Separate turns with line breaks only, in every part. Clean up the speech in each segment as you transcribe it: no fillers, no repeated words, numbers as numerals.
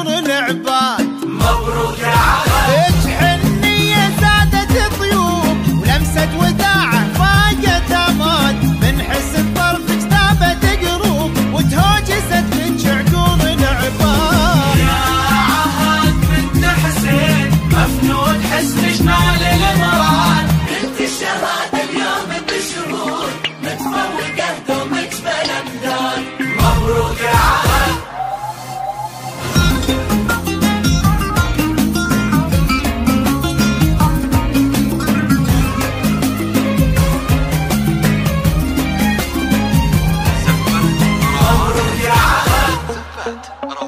عمر العباد.
مبروك يا عهد.
حنية زادت ضيوف ولمسة وداعة فاقت أمان، من حسن طرفك ثابت قروب وتهوجست من عقول العباد.
يا عهد بنت حسين مفنون حسن شمال المراد، انت الشهادة اليوم بشهود متفوقة دومك بلمدان. مبروك يا عهد.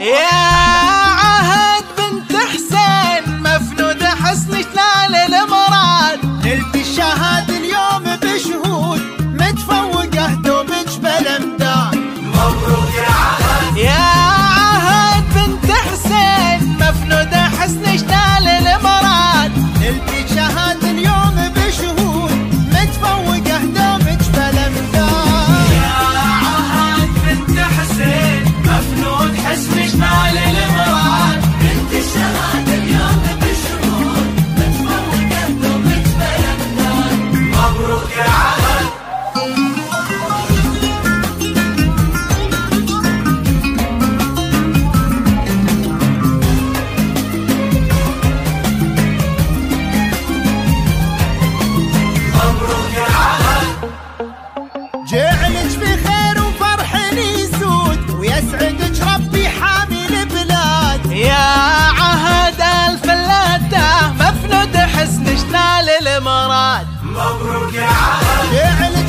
يا عهد بنت حسين مفنود حسن شلال المراد، نلت الشهادة اليوم بشهود متفوقة دومك بلمدان.
مبروك يا عهد.
يا عهد بنت حسين مفنود حسن شلال المراد، نلت الشهادة اليوم بشهود متفوقة دومك بلمدان.
يا عهد بنت حسين مفنون حسن شمال المراد، انت الشهادة اليوم بشهود متفوقة دومك بلمدان. مبروك يا عهد. مبروك يا عهد.
جعلك بخير وفرح يسود ويسعدك ربي حامي البلاد. يا عهد الفلاتة مفنود حسن شلال المراد.
مبروك يا عهد.
جعلك